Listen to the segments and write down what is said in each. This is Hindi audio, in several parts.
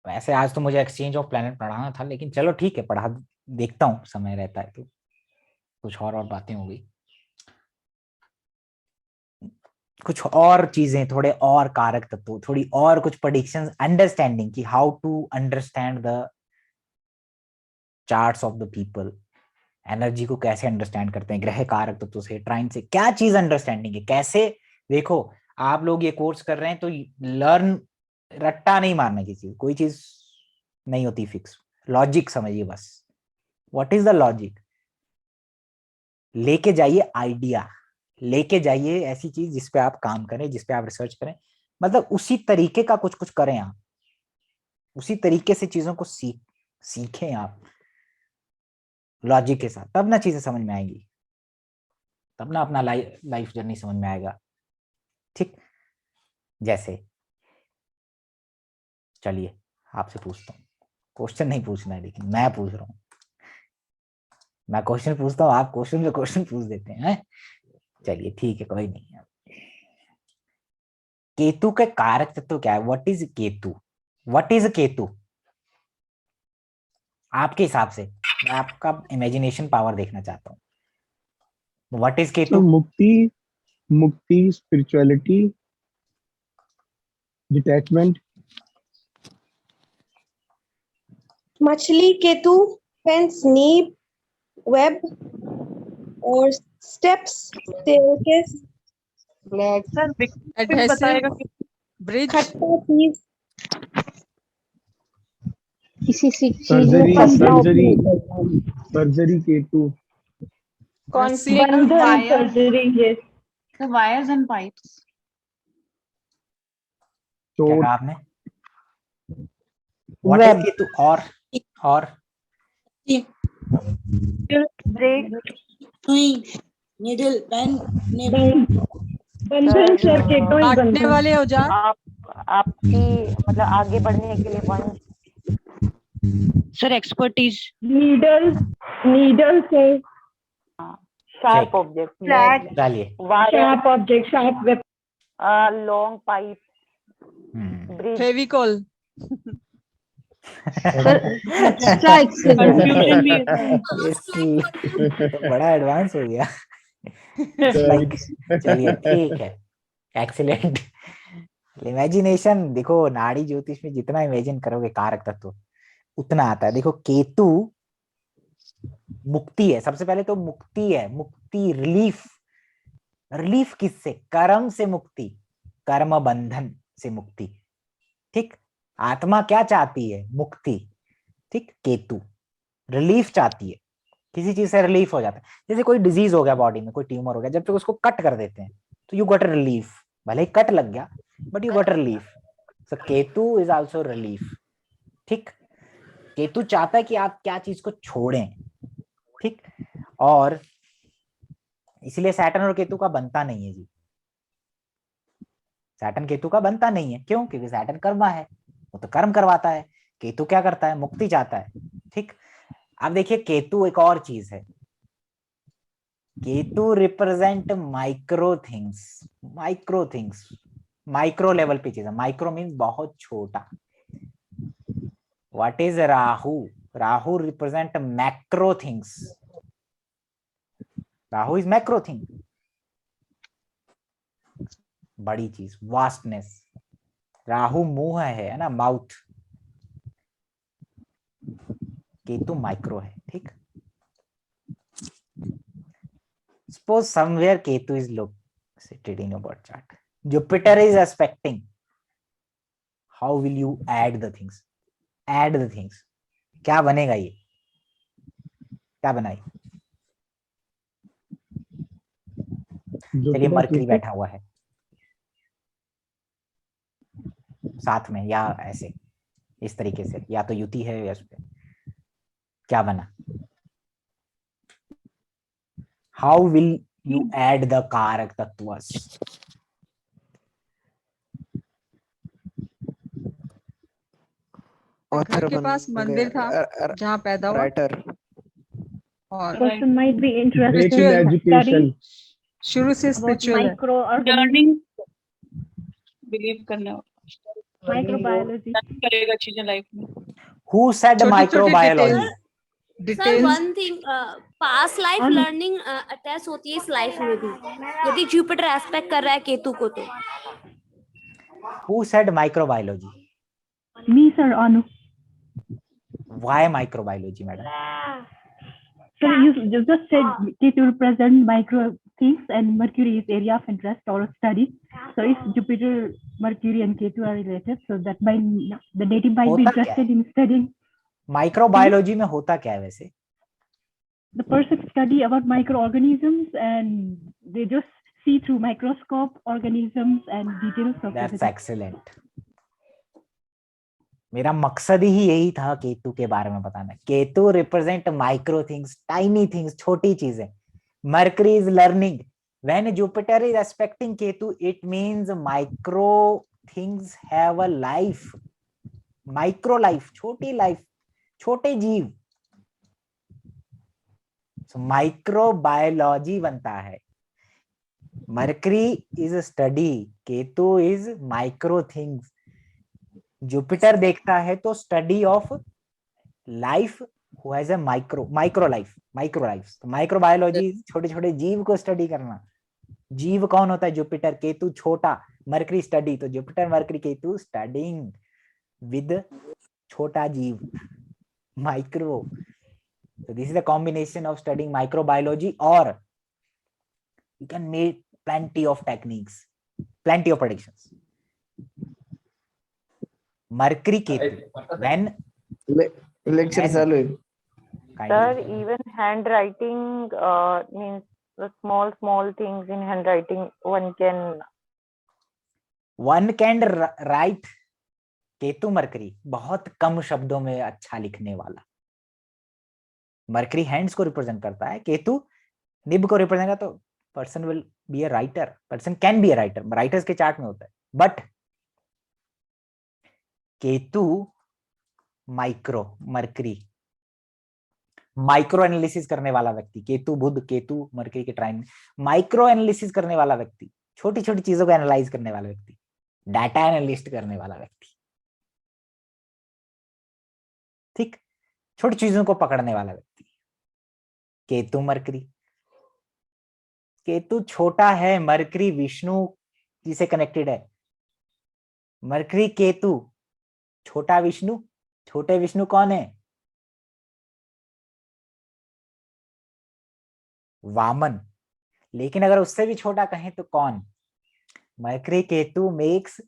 वैसे आज तो मुझे एक्सचेंज ऑफ प्लेनेट पढ़ाना था, लेकिन चलो ठीक है, पढ़ा देखता हूँ, समय रहता है तो कुछ और बातें हो गई, कुछ और चीजें, थोड़े और कारक तत्व, थोड़ी और कुछ प्रेडिक्शंस, अंडरस्टैंडिंग कि how to understand the charts of the people, energy को कैसे अंडरस्टैंड करते हैं, ग्रह कारक तत्व से, ट्राइन से, क्या चीज अंडरस्टैंडिंग है, कैसे। देखो, आप लोग ये कोर्स कर रहे हैं तो लर्न, रट्टा नहीं मारना किसी, कोई चीज नहीं होती फिक्स, लॉजिक समझिए बस। What is the logic? लेके जाइए आइडिया, लेके जाइए ऐसी चीज जिसपे आप काम करें, जिसपे आप रिसर्च करें, मतलब उसी तरीके का कुछ कुछ करें आप, उसी तरीके से चीजों को सीखें आप लॉजिक के साथ, तब ना चीजें समझ में आएंगी, तब ना अपना लाइफ जर्नी समझ में आएगा। ठीक, जैसे चलिए आपसे पूछता हूँ, क्वेश्चन नहीं पूछना है लेकिन मैं पूछ रहा हूँ, मैं क्वेश्चन पूछता हूँ, आप क्वेश्चन पे क्वेश्चन पूछ देते हैं। चलिए ठीक है, कोई नहीं। केतु के कारक तत्व क्या है? What is Ketu? What is Ketu आपके हिसाब से? मैं आपका इमेजिनेशन पावर देखना चाहता हूँ। What is sir Ketu? मुक्ति, मुक्ति, स्पिरिचुअलिटी, डिटैचमेंट। मछली केतु, फेंस, नीब, वेब और steps, staircase, black sir adhesive, बताएगा कि ब्रिज, खट्टा चीज, किसी चीज में सर्जरी, फंसना सर्जरी, हो। सर्जरी केतु। रस्सी, बंधन, वायर, सर्जरी, ये वायर्स एंड पाइप्स। क्या चोट। कहा आपने? What is web, Ketu? और ब्रेक, सुई, निडल, पेन, निब। बंधन सर, केतु ही काटने बंधन। वाले औजार, आपकी मतलब आगे बढ़ने के लिए one. Sir expertise. Needle, needle से शार्प ठीक, ऑब्जेक्ट, फ्लैट, चलिए। Wire, sharp object, sharp web, long pipe, hmm. Bridge. Fevicol, extra confusion भी है तो बड़ा एडवांस हो गया। It's like, thanks. चलिए ठीक है, एक्सीलेंट। इमेजिनेशन देखो, नाड़ी ज्योतिष में जितना इमेजिन करोगे कारक तत्व, उतना आता है। देखो केतु मुक्ति है, सबसे पहले तो मुक्ति है, मुक्ति, रिलीफ। रिलीफ किससे? कर्म से मुक्ति, कर्म बंधन से मुक्ति। ठीक, आत्मा क्या चाहती है? मुक्ति। ठीक, केतु रिलीफ चाहती है, किसी चीज से रिलीफ हो जाता है। जैसे कोई डिजीज हो गया बॉडी में, कोई ट्यूमर हो गया, जब तक उसको कट कर देते हैं तो यू गॉट रिलीफ, भले ही कट लग गया but you got relief. So Ketu is also relief. ठीक, केतु चाहता है कि आप क्या चीज को छोड़ें। ठीक, और इसलिए सैटर्न और केतु का बनता नहीं है जी, सैटर्न केतु का बनता नहीं है। क्यों? क्योंकि सैटर्न कर्मा है, वो तो कर्म करवाता है। केतु क्या करता है? मुक्ति चाहता है। ठीक, अब देखिए केतु एक और चीज है, Ketu represent micro things, micro things, micro level पे चीज है। माइक्रो मीन बहुत छोटा। What is Rahu? Rahu represent macro things, Rahu is macro thing, बड़ी चीज, वास्टनेस। राहु मुंह है ना, माउथ। केतु माइक्रो है। ठीक, suppose somewhere Ketu is located in your birth chart, Jupiter is aspecting, how will you add the things? Add the things, क्या बनेगा? ये क्या बनाई? चलिए मरकरी बैठा हुआ है साथ में, या ऐसे इस तरीके से, या तो युति है या उस पे, क्या बना? How will you add the कारक तत्वस? घर के पास मंदिर था जहाँ पैदा हुआ, राइटर, और person might be break in interested education. शुरू से about स्पिरिचुअल है। microorganisms. लर्निंग, बिलीव करने वाला। Microbiology. करेगा चीजें लाइफ में। Who said छोटी-छोटी microbiology? Sir details one thing past life learning attach होती है इस लाइफ में भी, यदि जुपिटर एस्पेक्ट कर रहा है केतु को तो। Who said microbiology? Me, sir, Anu. Why microbiology, madam? Sir, you just said Ketu represent micro things and Mercury is area of interest or study. So if Jupiter, Mercury and Ketu are related, so that by the native might be होता क्या interested in studying. माइक्रोबायोलॉजी में होता क्या है वैसे? The person study about microorganisms and they just see through microscope organisms and details of That's everything. excellent. मेरा मकसद ही यही था केतु के बारे में बताना। Ketu represent micro things, tiny things, छोटी चीजें। Mercury is learning. When Jupiter is expecting Ketu, it means micro things have a life. Micro life, छोटी लाइफ, छोटे जीव। माइक्रोबायोलॉजी बनता है। Mercury is study, Ketu is micro things. Jupiter देखता है तो study of life who has a micro life. तो माइक्रोबायोलॉजी छोटे छोटे जीव को स्टडी करना। जीव कौन होता है? जुपिटर, केतु छोटा, मर्करी स्टडी। तो Jupiter, mercury, Ketu studying with छोटा जीव, micro. So this is a combination of studying microbiology, or you can make plenty of techniques, plenty of predictions. Mercury Ketu, when lecture चालू है। Sir even hand writing means small things in handwriting one can write Ketu mercury बहुत कम शब्दों में अच्छा लिखने वाला। मरकरी हैंड्स को रिप्रेजेंट करता है, केतु निब को रिप्रेजेंट करता है। तो person will be a writer, person can be a writer, writers के चार्ट में होता है। But Ketu micro, mercury micro analysis करने वाला व्यक्ति। केतु बुध, केतु मरकरी के ट्राइन, माइक्रो एनालिसिस करने वाला व्यक्ति, छोटी छोटी चीजों को एनालाइज करने वाला व्यक्ति, डाटा एनालिस्ट करने वाला व्यक्ति। ठीक, छोटी चीजों को पकड़ने वाला व्यक्ति, केतु मरकरी। केतु छोटा है, मरकरी विष्णु जी से कनेक्टेड है। मरकरी केतु, छोटा विष्णु। छोटे विष्णु कौन है? वामन। लेकिन अगर उससे भी छोटा कहें तो कौन? मरकरी केतु मेक्स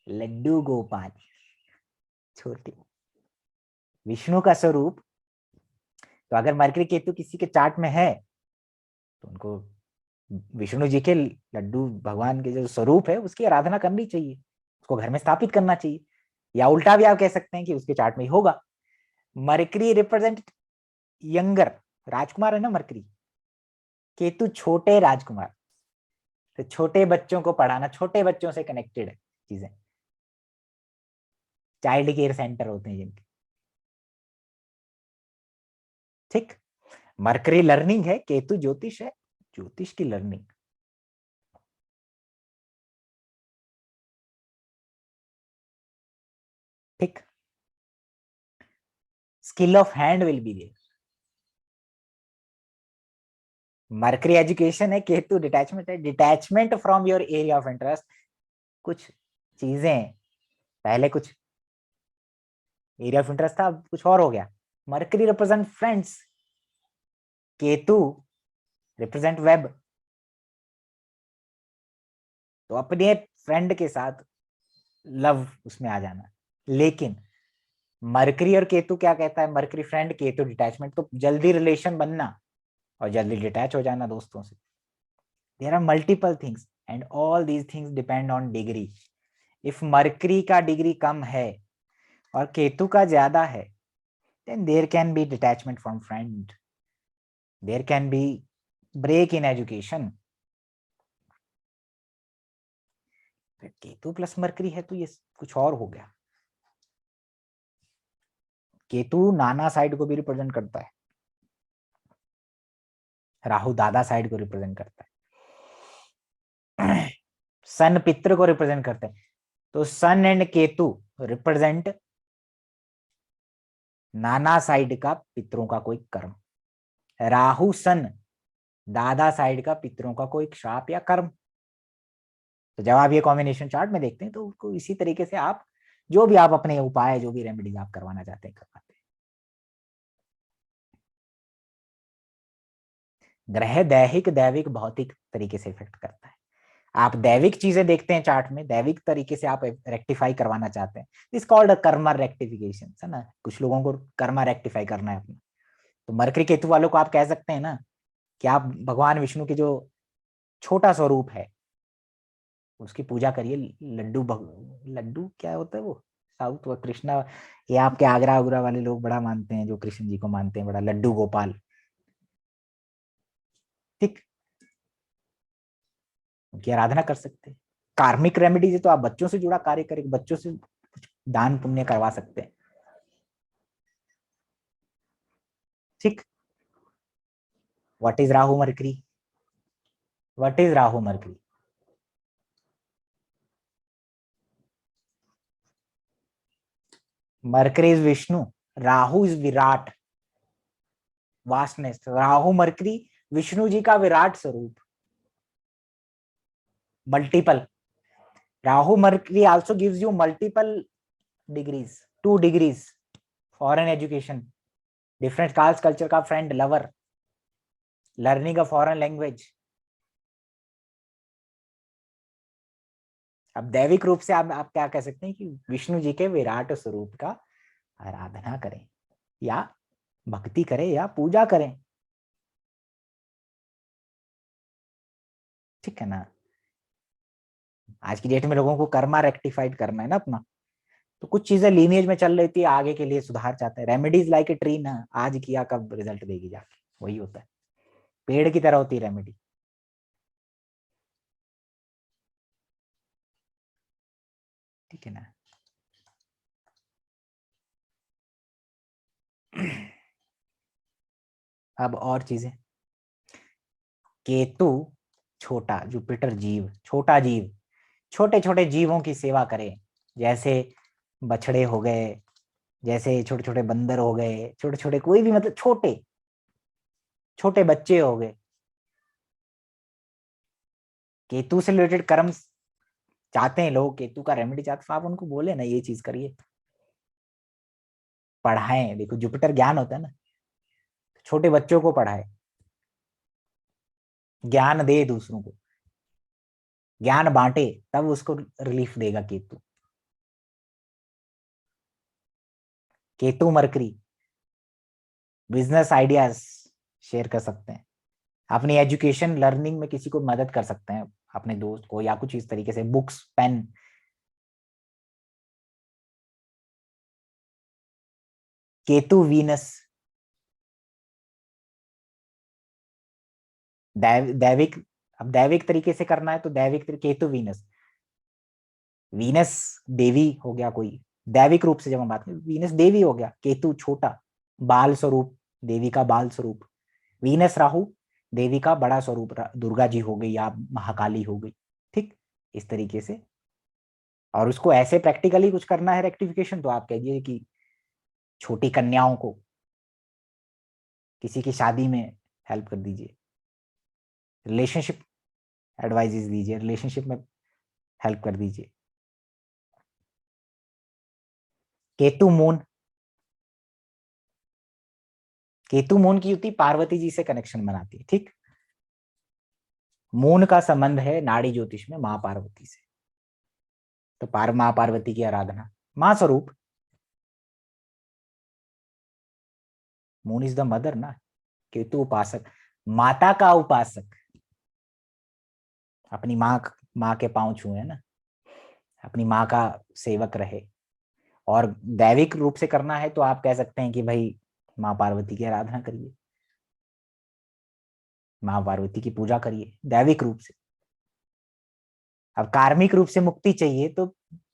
लड्डू गोपाल, छोटे विष्णु का स्वरूप। तो अगर मरकरी केतु किसी के चार्ट में है तो उनको विष्णु जी के लड्डू, भगवान के जो स्वरूप है, उसकी आराधना करनी चाहिए, उसको घर में स्थापित करना चाहिए। या उल्टा भी आप कह सकते हैं कि उसके चार्ट में ही होगा। मरकरी रिप्रेजेंट यंगर, राजकुमार है ना मरकरी। केतु छोटे राजकुमार, तो छोटे बच्चों को पढ़ाना, छोटे बच्चों से कनेक्टेड है चीजें। चाइल्ड केयर सेंटर होते हैं जिनके। ठीक, मरकरी लर्निंग है, केतु ज्योतिष है, ज्योतिष की लर्निंग। ठीक, skill of hand will be there. Mercury education है, केतु डिटैचमेंट है, detachment from your area of interest. कुछ चीजें पहले कुछ एरिया ऑफ इंटरेस्ट था, अब कुछ और हो गया। Mercury represent friends, Ketu represent web. तो अपने फ्रेंड के साथ लव उसमें आ जाना। लेकिन मरकरी और केतु क्या कहता है? Mercury friend, Ketu detachment. तो जल्दी रिलेशन बनना और जल्दी डिटैच हो जाना दोस्तों से। There are multiple things and all these things depend on degree. If Mercury का डिग्री कम है और केतु का ज्यादा है, then there can be detachment from friend, there can be break in education। Ketu plus mercury है तो ये कुछ और हो गया। केतु नाना साइड को भी रिप्रेजेंट करता है, राहु दादा साइड को रिप्रेजेंट करता है, सन पितृ को रिप्रेजेंट करते हैं। तो सन and Ketu represent Nana side का पितरों का कोई कर्म। राहु सन दादा साइड का पितरों का कोई श्राप या कर्म। तो जब आप ये कॉम्बिनेशन चार्ट में देखते हैं तो उसको इसी तरीके से आप जो भी आप अपने उपाय, जो भी रेमेडीज आप करवाना चाहते हैं करवाते हैं। ग्रह दैहिक दैविक भौतिक तरीके से इफेक्ट करता है। आप दैविक चीजें देखते हैं चार्ट में, दैविक तरीके से आप रेक्टिफाई करवाना चाहते हैं, इस कॉल्ड कर्मा रेक्टिफिकेशन, है ना। कुछ लोगों को कर्मा रेक्टिफाई करना है अपना, तो मरकरी केतु वालों को आप कह सकते हैं ना कि आप भगवान विष्णु के जो छोटा स्वरूप है उसकी पूजा करिए। लड्डू क्या होता है वो साउथ व कृष्णा, ये आपके आगरा आगरा वाले लोग बड़ा मानते हैं, जो कृष्ण जी को मानते हैं बड़ा, लड्डू गोपाल, ठीक, उनकी आराधना कर सकते हैं। कार्मिक रेमेडीज है तो आप बच्चों से जुड़ा कार्य करें, बच्चों से कुछ दान पुण्य करवा सकते हैं, ठीक। What is Rahu Mercury? What is Rahu Mercury? Mercury is Vishnu, Rahu is विराट, वास्टनेस। राहु मरकरी विष्णु जी का विराट स्वरूप, multiple. Rahu Mercury also gives you multiple degrees, 2 degrees, foreign education, different caste culture का friend, lover, learning a foreign language. अब दैविक रूप से आप क्या कह सकते हैं कि विष्णु जी के विराट स्वरूप का आराधना करें या भक्ति करें या पूजा करें, ठीक है ना। आज की डेट में लोगों को कर्मा रेक्टिफाइड करना है ना अपना, तो कुछ चीजें लीनिएज में चल रही थी, आगे के लिए सुधार चाहते हैं। रेमेडीज लाइक ए ट्री ना, आज किया कब रिजल्ट देगी जाके, वही होता है, पेड़ की तरह होती है रेमेडी। ठीक है ना। अब और चीजें, केतु छोटा, जुपिटर जीव, छोटा जीव, छोटे छोटे जीवों की सेवा करें, जैसे बछड़े हो गए, जैसे छोटे छोटे बंदर हो गए, छोटे छोटे कोई भी, मतलब छोटे छोटे बच्चे हो गए। केतु से रिलेटेड कर्म चाहते हैं लोग, केतु का रेमेडी चाहते हैं, आप उनको बोले ना ये चीज करिए, पढ़ाएं। देखो जुपिटर ज्ञान होता है ना, छोटे बच्चों को पढ़ाए, ज्ञान दे दूसरों को, ज्ञान बांटे, तब उसको रिलीफ देगा Ketu. Ketu mercury business ideas share कर सकते हैं, अपनी एजुकेशन लर्निंग में किसी को मदद कर सकते हैं, अपने दोस्त को, या कुछ इस तरीके से बुक्स पेन। केतु वीनस दैविक, अब दैविक तरीके से करना है तो दैविक केतु वीनस, वीनस देवी हो गया कोई, दैविक रूप से जब हम बात करें वीनस देवी हो गया, केतु छोटा बाल स्वरूप, देवी का बाल स्वरूप, वीनस राहु देवी का बड़ा स्वरूप, दुर्गा जी हो गई या महाकाली हो गई, ठीक, इस तरीके से। और उसको ऐसे प्रैक्टिकली कुछ करना है रेक्टिफिकेशन, तो आप कहिए कि छोटी कन्याओं को किसी की शादी में हेल्प कर दीजिए, रिलेशनशिप एडवाइजेस दीजिए, रिलेशनशिप में हेल्प कर दीजिए। केतु मून, केतु मून की युति पार्वती जी से कनेक्शन बनाती है, ठीक। मून का संबंध है नाड़ी ज्योतिष में मां पार्वती से, तो मां पार्वती की आराधना, मां स्वरूप, मून इज द मदर ना, केतु उपासक, माता का उपासक, अपनी माँ के पांव छुए ना, अपनी माँ का सेवक रहे। और दैविक रूप से करना है तो आप कह सकते हैं कि भाई माँ पार्वती की आराधना करिए, माँ पार्वती की पूजा करिए दैविक रूप से। अब कार्मिक रूप से मुक्ति चाहिए तो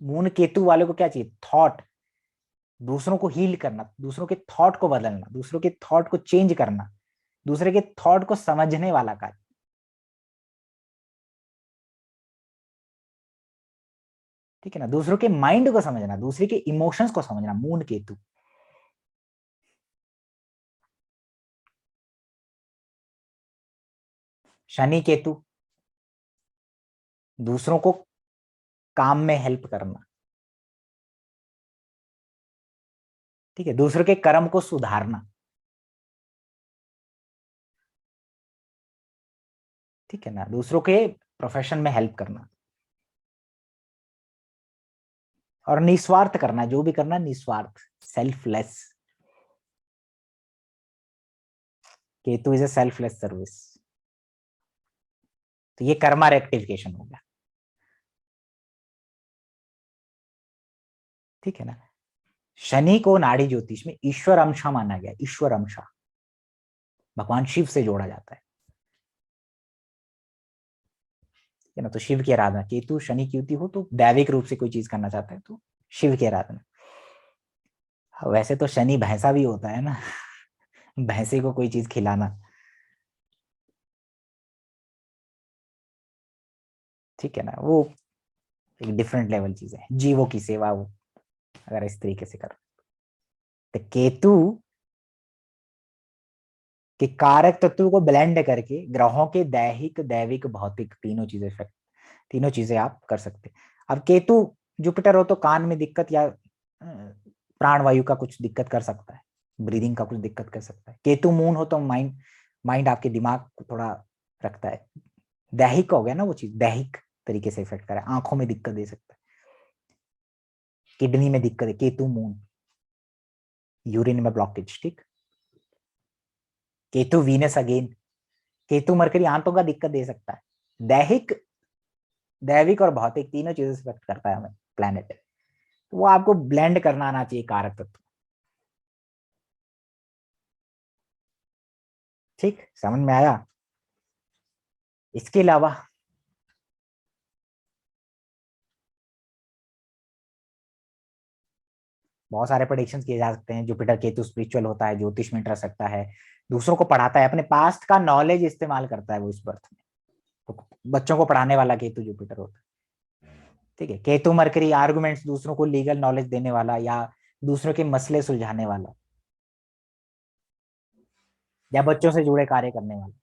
मून केतु वाले को क्या चाहिए? थॉट, दूसरों को हील करना, दूसरों के थॉट को बदलना, दूसरों के थॉट को चेंज करना, दूसरे के थॉट को समझने वाला कार्य। ठीक है ना, दूसरों के माइंड को समझना, दूसरे के इमोशंस को समझना, मून केतु। शनि केतु दूसरों को काम में हेल्प करना, ठीक है, दूसरों के कर्म को सुधारना, ठीक है ना, दूसरों के प्रोफेशन में हेल्प करना और निस्वार्थ करना, जो भी करना निस्वार्थ, selfless. Ketu is a selfless service. तो ये कर्मा रेक्टिफिकेशन हो गया, ठीक है ना। शनि को नाड़ी ज्योतिष में ईश्वर अंशा माना गया, ईश्वर अंशा, भगवान शिव से जोड़ा जाता है ना। तो शिव की आराधना, केतु शनि की युति हो तो दैविक रूप से कोई चीज करना चाहता है तो शिव की आराधना। वैसे तो शनि भैंसा भी होता है ना, भैंसे को कोई चीज खिलाना, ठीक है ना, वो एक डिफरेंट लेवल चीज है, जीवों की सेवा, वो अगर इस तरीके से कर। तो केतु के कारक तत्व को ब्लेंड करके ग्रहों के दैहिक, दैविक, भौतिक तीनों चीजें आप कर सकते। अब केतु जुपिटर हो तो कान में दिक्कत या प्राणवायु का कुछ दिक्कत कर सकता है, ब्रीदिंग का कुछ दिक्कत कर सकता है। केतु मून हो तो माइंड आपके दिमाग को थोड़ा रखता है, दैहिक हो गया ना वो चीज, दैहिक तरीके से इफेक्ट करे, आंखों में दिक्कत दे सकता है, किडनी में दिक्कत है, केतु मून, यूरिन में ब्लॉकेज, ठीक। Ketu Venus again, Ketu mercury आंतों का दिक्कत दे सकता है। दैहिक, दैविक और भौतिक तीनों चीजों से इफेक्ट करता है हमें प्लैनेट, तो वो आपको ब्लेंड करना आना चाहिए कारक तत्व, ठीक, समझ में आया। इसके अलावा बहुत सारे प्रेडिक्शंस किए जा सकते हैं। जुपिटर केतु स्पिरिचुअल होता है, ज्योतिष में इंटरेस्ट रखता है, दूसरों को पढ़ाता है, अपने पास्ट का नॉलेज इस्तेमाल करता है वो इस बर्थ में, तो बच्चों को पढ़ाने वाला केतु जुपिटर होता है, ठीक है। केतु मरकरी आर्गुमेंट्स, दूसरों को लीगल नॉलेज देने वाला या दूसरों के मसले सुलझाने वाला या बच्चों से जुड़े कार्य करने वाला,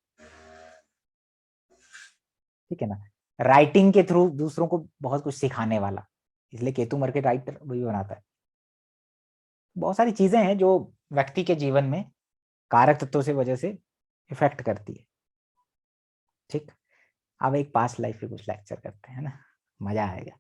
ठीक है ना। राइटिंग के थ्रू दूसरों को बहुत कुछ सिखाने वाला, इसलिए केतु मरकरी राइटर वही बनाता है। बहुत सारी चीजें हैं जो व्यक्ति के जीवन में कारक तत्वों से वजह से इफेक्ट करती है, ठीक। अब एक पास्ट लाइफ पे कुछ लेक्चर करते हैं ना, मजा आएगा।